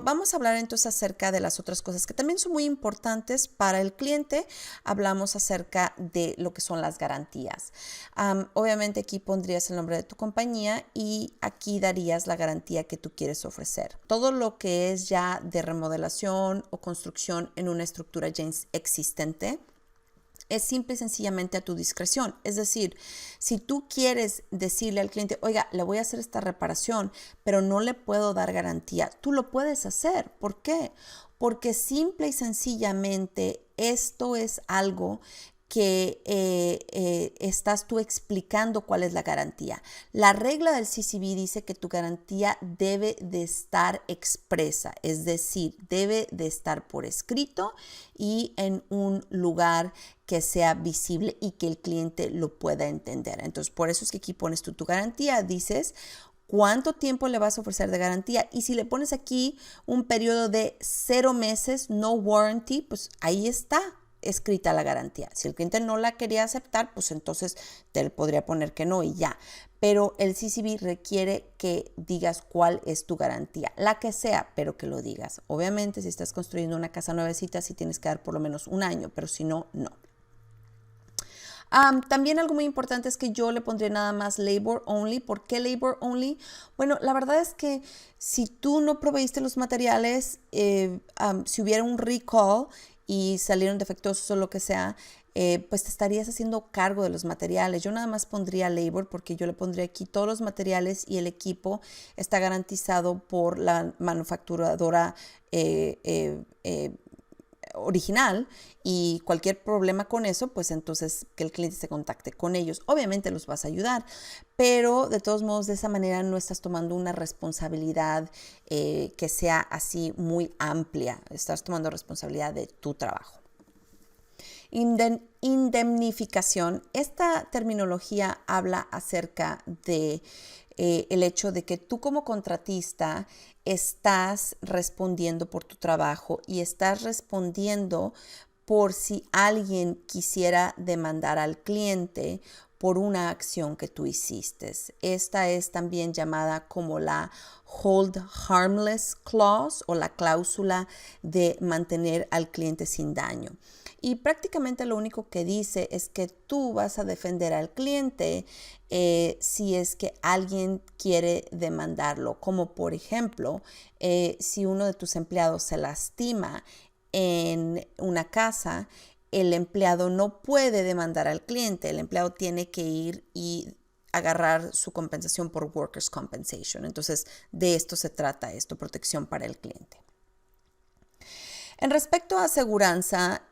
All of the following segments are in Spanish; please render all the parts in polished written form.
Vamos a hablar entonces acerca de las otras cosas que también son muy importantes para el cliente. Hablamos acerca de lo que son las garantías. Obviamente aquí pondrías el nombre de tu compañía y aquí darías la garantía que tú quieres ofrecer. Todo lo que es ya de remodelación o construcción en una estructura ya existente es simple y sencillamente a tu discreción. Es decir, si tú quieres decirle al cliente, oiga, le voy a hacer esta reparación, pero no le puedo dar garantía, tú lo puedes hacer. ¿Por qué? Porque simple y sencillamente esto es algo que estás tú explicando cuál es la garantía. La regla del CCB dice que tu garantía debe de estar expresa, es decir, debe de estar por escrito y en un lugar que sea visible y que el cliente lo pueda entender. Entonces, por eso es que aquí pones tú tu garantía, dices cuánto tiempo le vas a ofrecer de garantía y si le pones aquí un periodo de 0 meses, no warranty, pues ahí está escrita la garantía. Si el cliente no la quería aceptar, pues entonces te podría poner que no y ya. Pero el CCB requiere que digas cuál es tu garantía, la que sea, pero que lo digas. Obviamente, si estás construyendo una casa nuevecita, sí tienes que dar por lo menos 1 año, pero si no, no. También algo muy importante es que yo le pondré nada más labor only. ¿Por qué labor only? Bueno, la verdad es que si tú no proveíste los materiales, si hubiera un recall y salieron defectuosos o lo que sea, pues te estarías haciendo cargo de los materiales. Yo nada más pondría labor porque yo le pondría aquí todos los materiales y el equipo está garantizado por la manufacturadora original y cualquier problema con eso, pues entonces que el cliente se contacte con ellos. Obviamente los vas a ayudar, pero de todos modos de esa manera no estás tomando una responsabilidad que sea así muy amplia. Estás tomando responsabilidad de tu trabajo. Indemnificación. Esta terminología habla acerca de el hecho de que tú como contratista estás respondiendo por tu trabajo y estás respondiendo por si alguien quisiera demandar al cliente por una acción que tú hiciste. Esta es también llamada como la Hold Harmless Clause o la cláusula de mantener al cliente sin daño. Y prácticamente lo único que dice es que tú vas a defender al cliente si es que alguien quiere demandarlo, como por ejemplo, si uno de tus empleados se lastima en una casa, el empleado no puede demandar al cliente, el empleado tiene que ir y agarrar su compensación por Workers' Compensation. Entonces, de esto se trata esto, protección para el cliente. En respecto a aseguranza,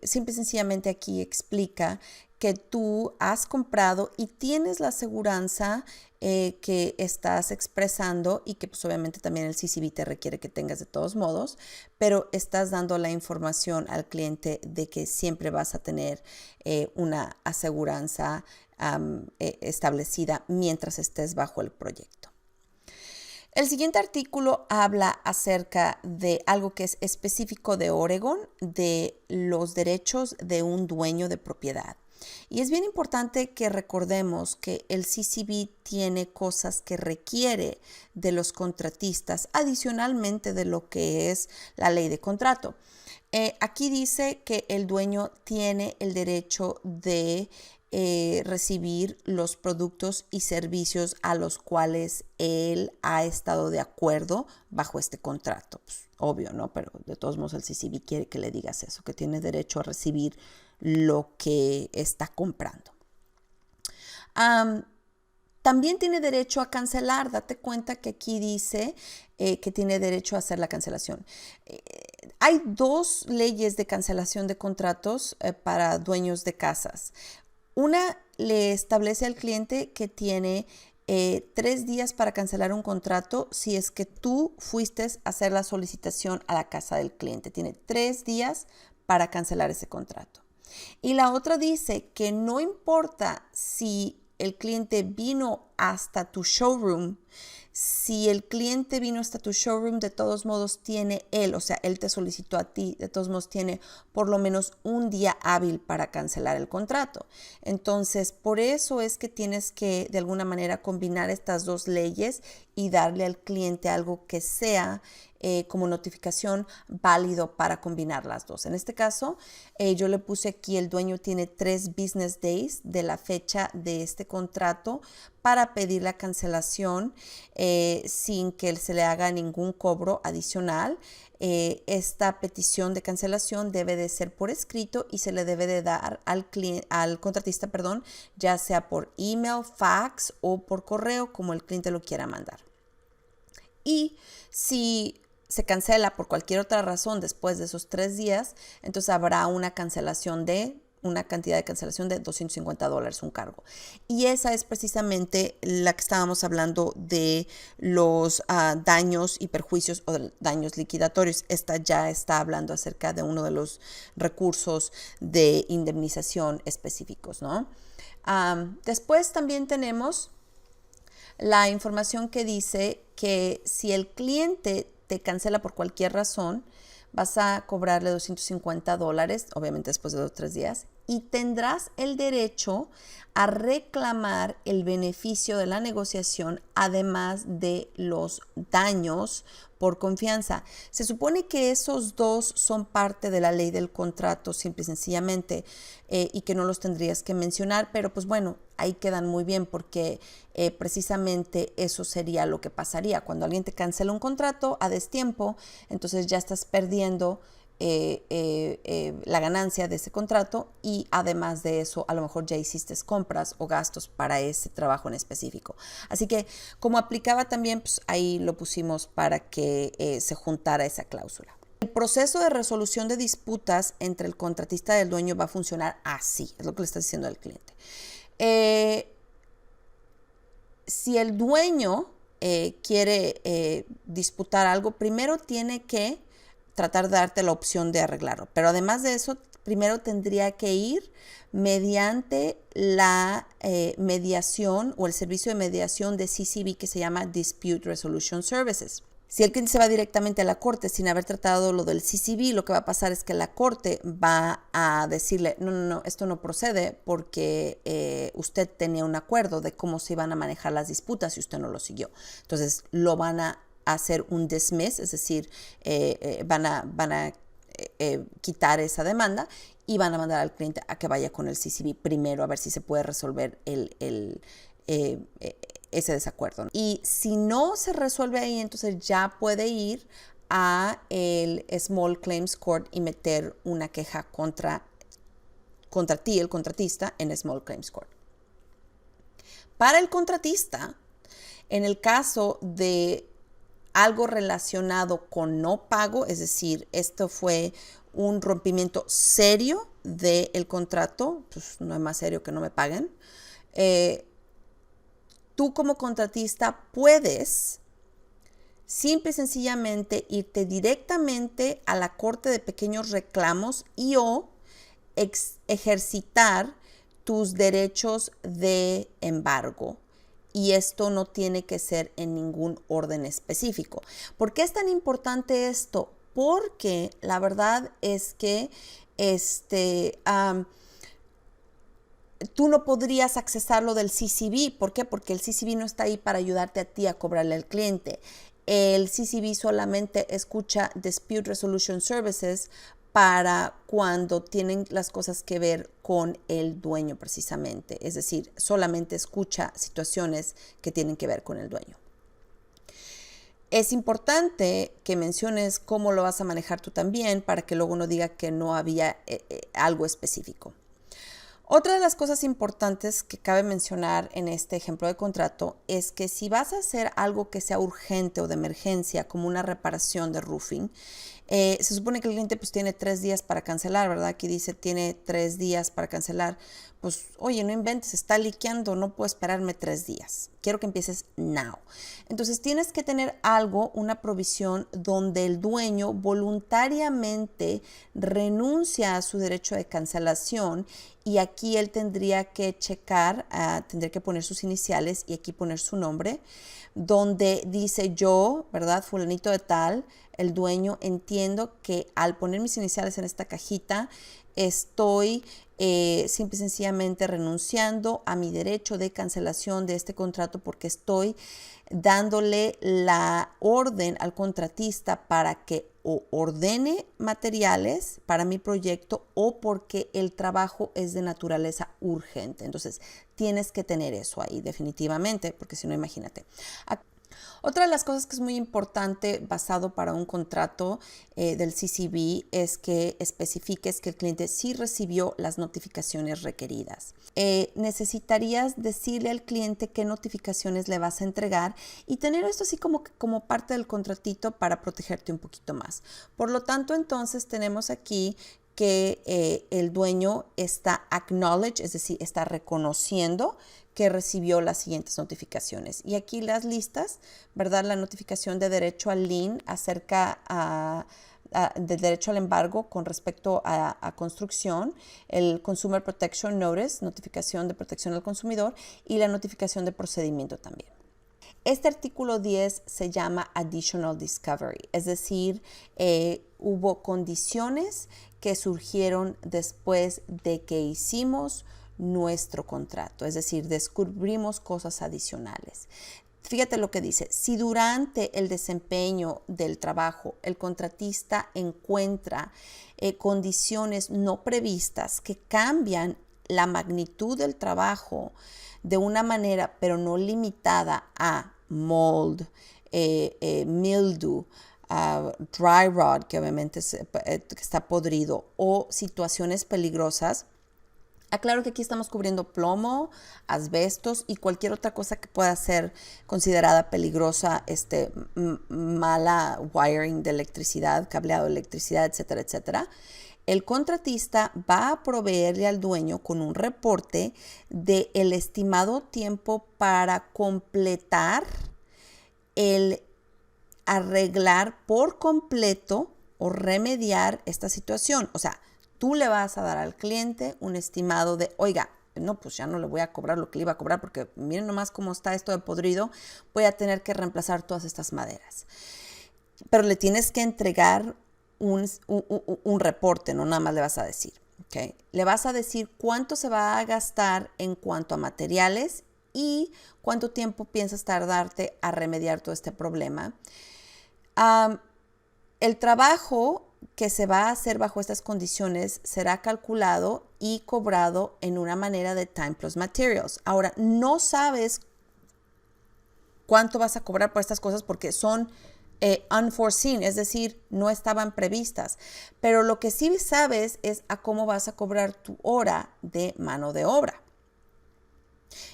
simple y sencillamente aquí explica que tú has comprado y tienes la aseguranza que estás expresando y que pues obviamente también el CCB te requiere que tengas de todos modos, pero estás dando la información al cliente de que siempre vas a tener una aseguranza establecida mientras estés bajo el proyecto. El siguiente artículo habla acerca de algo que es específico de Oregon, de los derechos de un dueño de propiedad. Y es bien importante que recordemos que el CCB tiene cosas que requiere de los contratistas, adicionalmente de lo que es la ley de contrato. Aquí dice que el dueño tiene el derecho de recibir los productos y servicios a los cuales él ha estado de acuerdo bajo este contrato. Pues, obvio, ¿no? Pero de todos modos el CCB quiere que le digas eso, que tiene derecho a recibir lo que está comprando. También tiene derecho a cancelar. Date cuenta que aquí dice que tiene derecho a hacer la cancelación. Hay 2 leyes de cancelación de contratos para dueños de casas. Una le establece al cliente que tiene 3 días para cancelar un contrato si es que tú fuiste a hacer la solicitación a la casa del cliente. Tiene 3 días para cancelar ese contrato. Y la otra dice que no importa si el cliente vino hasta tu showroom, Si el cliente vino hasta tu showroom, de todos modos tiene él, o sea, él te solicitó a ti, de todos modos tiene por lo menos un día hábil para cancelar el contrato. Entonces, por eso es que tienes que de alguna manera combinar estas dos leyes y darle al cliente algo que sea como notificación válido para combinar las dos. En este caso, yo le puse aquí, el dueño tiene 3 business days de la fecha de este contrato para pedir la cancelación sin que se le haga ningún cobro adicional. Esta petición de cancelación debe de ser por escrito y se le debe de dar al contratista, ya sea por email, fax o por correo, como el cliente lo quiera mandar. Y si se cancela por cualquier otra razón después de esos 3 días, entonces habrá una cantidad de cancelación de $250, un cargo. Y esa es precisamente la que estábamos hablando de los daños y perjuicios o daños liquidatorios. Esta ya está hablando acerca de uno de los recursos de indemnización específicos, ¿no? Después también tenemos la información que dice que si el cliente te cancela por cualquier razón, vas a cobrarle $250, obviamente después de 2 o 3 días, y tendrás el derecho a reclamar el beneficio de la negociación, además de los daños por confianza. Se supone que esos dos son parte de la ley del contrato, simple y sencillamente, y que no los tendrías que mencionar, pero pues bueno, ahí quedan muy bien porque precisamente eso sería lo que pasaría. Cuando alguien te cancela un contrato a destiempo, entonces ya estás perdiendo la ganancia de ese contrato y además de eso a lo mejor ya hiciste compras o gastos para ese trabajo en específico. Así que como aplicaba también, pues ahí lo pusimos para que se juntara esa cláusula. El proceso de resolución de disputas entre el contratista y el dueño va a funcionar así, es lo que le está diciendo al cliente. Si el dueño quiere disputar algo, primero tiene que tratar de darte la opción de arreglarlo. Pero además de eso, primero tendría que ir mediante la mediación o el servicio de mediación de CCB que se llama Dispute Resolution Services. Si el cliente se va directamente a la corte sin haber tratado lo del CCB, lo que va a pasar es que la corte va a decirle, no, esto no procede porque usted tenía un acuerdo de cómo se iban a manejar las disputas y usted no lo siguió. Entonces lo van a hacer un dismiss, es decir, van a quitar esa demanda y van a mandar al cliente a que vaya con el CCB primero a ver si se puede resolver ese desacuerdo. Y si no se resuelve ahí, entonces ya puede ir a el Small Claims Court y meter una queja contra ti, el contratista, en Small Claims Court. Para el contratista, en el caso de algo relacionado con no pago, es decir, esto fue un rompimiento serio del contrato, pues no es más serio que no me paguen, tú como contratista puedes simple y sencillamente irte directamente a la corte de pequeños reclamos y o ejercitar tus derechos de embargo. Y esto no tiene que ser en ningún orden específico. ¿Por qué es tan importante esto? Porque la verdad es que tú no podrías accesar lo del CCB. ¿Por qué? Porque el CCB no está ahí para ayudarte a ti a cobrarle al cliente. El CCB solamente escucha Dispute Resolution Services para cuando tienen las cosas que ver con el dueño precisamente. Es decir, solamente escucha situaciones que tienen que ver con el dueño. Es importante que menciones cómo lo vas a manejar tú también para que luego no diga que no había algo específico. Otra de las cosas importantes que cabe mencionar en este ejemplo de contrato es que si vas a hacer algo que sea urgente o de emergencia, como una reparación de roofing, se supone que el cliente pues tiene 3 días para cancelar, ¿verdad? Aquí dice tiene 3 días para cancelar. pues, oye, no inventes, está liqueando, no puedo esperarme 3 días. Quiero que empieces now. Entonces tienes que tener algo, una provisión donde el dueño voluntariamente renuncia a su derecho de cancelación y aquí él tendría que checar, tendría que poner sus iniciales y aquí poner su nombre, donde dice yo, ¿verdad? Fulanito de tal, el dueño, entiendo que al poner mis iniciales en esta cajita, estoy simple y sencillamente renunciando a mi derecho de cancelación de este contrato porque estoy dándole la orden al contratista para que o ordene materiales para mi proyecto o porque el trabajo es de naturaleza urgente. Entonces, tienes que tener eso ahí definitivamente, porque si no, imagínate. Otra de las cosas que es muy importante basado para un contrato del CCB es que especifiques que el cliente sí recibió las notificaciones requeridas. Necesitarías decirle al cliente qué notificaciones le vas a entregar y tener esto así como parte del contratito para protegerte un poquito más. Por lo tanto, entonces tenemos aquí que el dueño está acknowledge, es decir, está reconociendo que recibió las siguientes notificaciones. Y aquí las listas, ¿verdad? La notificación de derecho al lien acerca del derecho al embargo con respecto a construcción, el Consumer Protection Notice, notificación de protección al consumidor y la notificación de procedimiento también. Este artículo 10 se llama Additional Discovery, es decir, hubo condiciones que surgieron después de que hicimos nuestro contrato, es decir, descubrimos cosas adicionales. Fíjate lo que dice, si durante el desempeño del trabajo el contratista encuentra condiciones no previstas que cambian la magnitud del trabajo de una manera, pero no limitada a mold, mildew, dry rot, que obviamente está podrido, o situaciones peligrosas. Aclaro que aquí estamos cubriendo plomo, asbestos y cualquier otra cosa que pueda ser considerada peligrosa, mala wiring de electricidad, cableado de electricidad, etcétera, etcétera. El contratista va a proveerle al dueño con un reporte del estimado tiempo para completar el arreglar por completo o remediar esta situación. O sea, tú le vas a dar al cliente un estimado de, oiga, no, pues ya no le voy a cobrar lo que le iba a cobrar porque miren nomás cómo está esto de podrido, voy a tener que reemplazar todas estas maderas. Pero le tienes que entregar un reporte, no nada más le vas a decir. ¿Okay? Le vas a decir cuánto se va a gastar en cuanto a materiales y cuánto tiempo piensas tardarte a remediar todo este problema. El trabajo que se va a hacer bajo estas condiciones será calculado y cobrado en una manera de time plus materials. Ahora, no sabes cuánto vas a cobrar por estas cosas porque son unforeseen, es decir, no estaban previstas. Pero lo que sí sabes es a cómo vas a cobrar tu hora de mano de obra.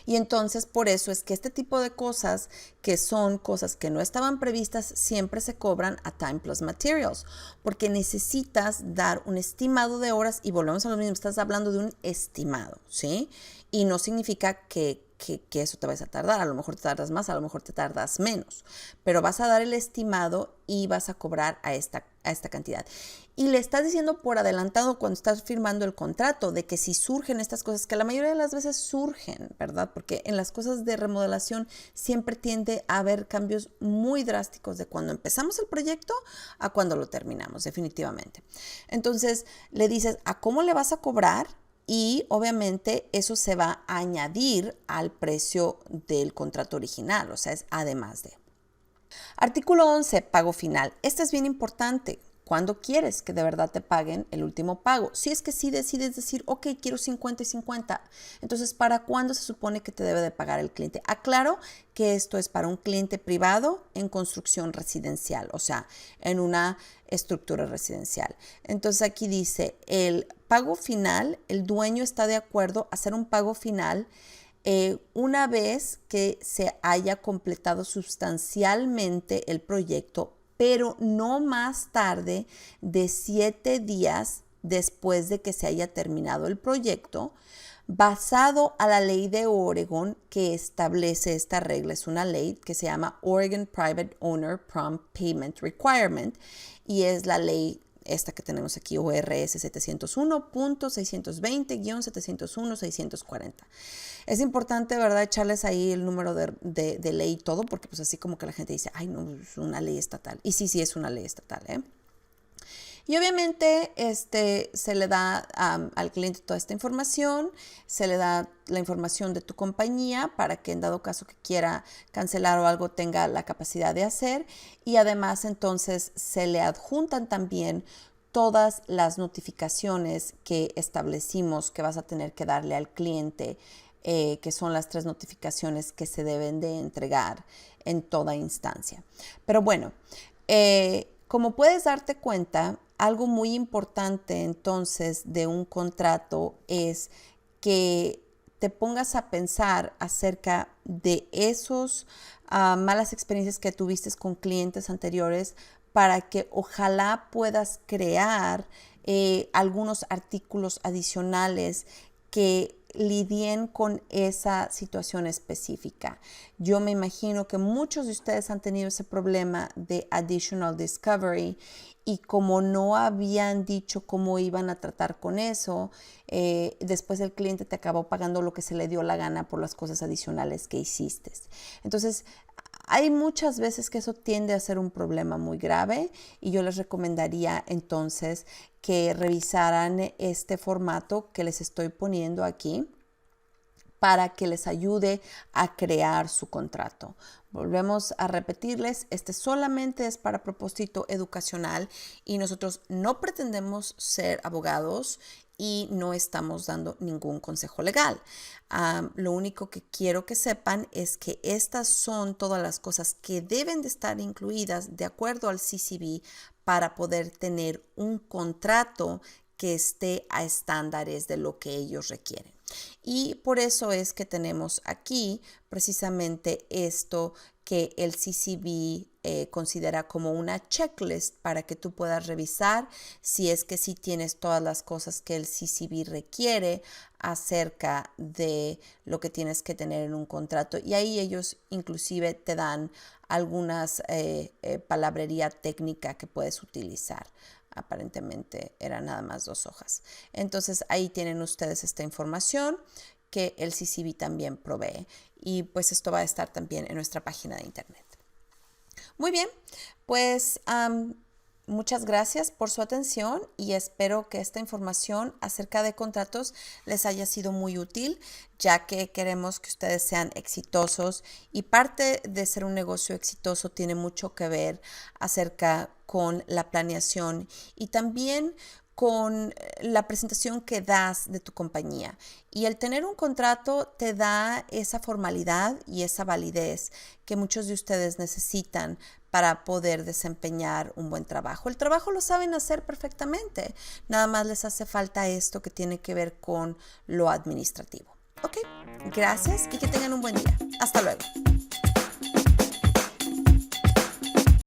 Y entonces por eso es que este tipo de cosas que son cosas que no estaban previstas siempre se cobran a time plus materials porque necesitas dar un estimado de horas y volvemos a lo mismo, estás hablando de un estimado, ¿sí? Y no significa que eso te vayas a tardar, a lo mejor te tardas más, a lo mejor te tardas menos, pero vas a dar el estimado y vas a cobrar a esta cantidad. Y le estás diciendo por adelantado cuando estás firmando el contrato de que si surgen estas cosas, que la mayoría de las veces surgen, ¿verdad? Porque en las cosas de remodelación siempre tiende a haber cambios muy drásticos de cuando empezamos el proyecto a cuando lo terminamos, definitivamente. Entonces le dices a cómo le vas a cobrar y obviamente eso se va a añadir al precio del contrato original, o sea, es además de. Artículo 11, pago final. Este es bien importante. ¿Cuándo quieres que de verdad te paguen el último pago? Si es que sí decides decir, ok, quiero 50 y 50, entonces, ¿para cuándo se supone que te debe de pagar el cliente? Aclaro que esto es para un cliente privado en construcción residencial, o sea, en una estructura residencial. Entonces, aquí dice, el pago final, el dueño está de acuerdo a hacer un pago final una vez que se haya completado sustancialmente el proyecto, pero no más tarde de 7 días después de que se haya terminado el proyecto, basado a la ley de Oregon que establece esta regla. Es una ley que se llama Oregon Private Owner Prompt Payment Requirement y es la ley esta que tenemos aquí, ORS 701.620-701-640. Es importante, ¿verdad?, echarles ahí el número de ley y todo, porque pues así como que la gente dice, ay, no, es una ley estatal. Y sí es una ley estatal, ¿eh? Y obviamente se le da al cliente toda esta información, se le da la información de tu compañía para que en dado caso que quiera cancelar o algo tenga la capacidad de hacer, y además entonces se le adjuntan también todas las notificaciones que establecimos que vas a tener que darle al cliente, que son las 3 notificaciones que se deben de entregar en toda instancia. Pero bueno, como puedes darte cuenta, algo muy importante entonces de un contrato es que te pongas a pensar acerca de esos malas experiencias que tuviste con clientes anteriores para que ojalá puedas crear algunos artículos adicionales que lidien con esa situación específica. Yo me imagino que muchos de ustedes han tenido ese problema de additional discovery y como no habían dicho cómo iban a tratar con eso, después el cliente te acabó pagando lo que se le dio la gana por las cosas adicionales que hiciste. Entonces, hay muchas veces que eso tiende a ser un problema muy grave y yo les recomendaría entonces que revisaran este formato que les estoy poniendo aquí para que les ayude a crear su contrato. Volvemos a repetirles, este solamente es para propósito educacional y nosotros no pretendemos ser abogados y no estamos dando ningún consejo legal. Lo único que quiero que sepan es que estas son todas las cosas que deben de estar incluidas de acuerdo al CCB para poder tener un contrato que esté a estándares de lo que ellos requieren. Y por eso es que tenemos aquí precisamente esto que el CCB considera como una checklist para que tú puedas revisar si es que sí tienes todas las cosas que el CCB requiere acerca de lo que tienes que tener en un contrato. Y ahí ellos inclusive te dan algunas palabrería técnica que puedes utilizar. Aparentemente eran nada más 2 hojas. Entonces ahí tienen ustedes esta información que el CCB también provee y pues esto va a estar también en nuestra página de internet. Muy bien, pues muchas gracias por su atención y espero que esta información acerca de contratos les haya sido muy útil, ya que queremos que ustedes sean exitosos y parte de ser un negocio exitoso tiene mucho que ver acerca con la planeación y también con la presentación que das de tu compañía. Y el tener un contrato te da esa formalidad y esa validez que muchos de ustedes necesitan para poder desempeñar un buen trabajo. El trabajo lo saben hacer perfectamente, nada más les hace falta esto que tiene que ver con lo administrativo. Ok, gracias y que tengan un buen día. Hasta luego.